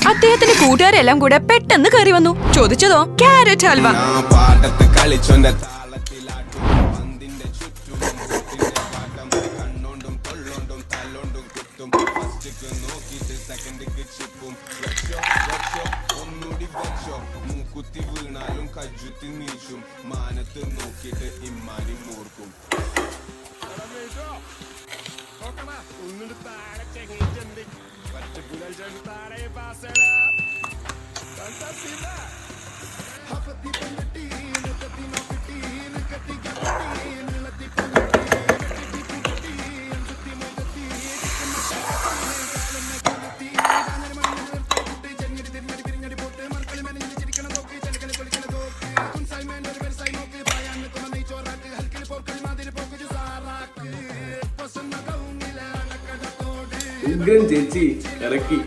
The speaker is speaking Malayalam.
അദ്ദേഹത്തിന്റെ കൂട്ടുകാരെല്ലാം കൂടെ പെട്ടെന്ന് കയറി വന്നു. ചോദിച്ചതോ ക്യാരറ്റ് ഹൽവ. ഉഗ്രൻ ചേച്ചി ഇറക്കി.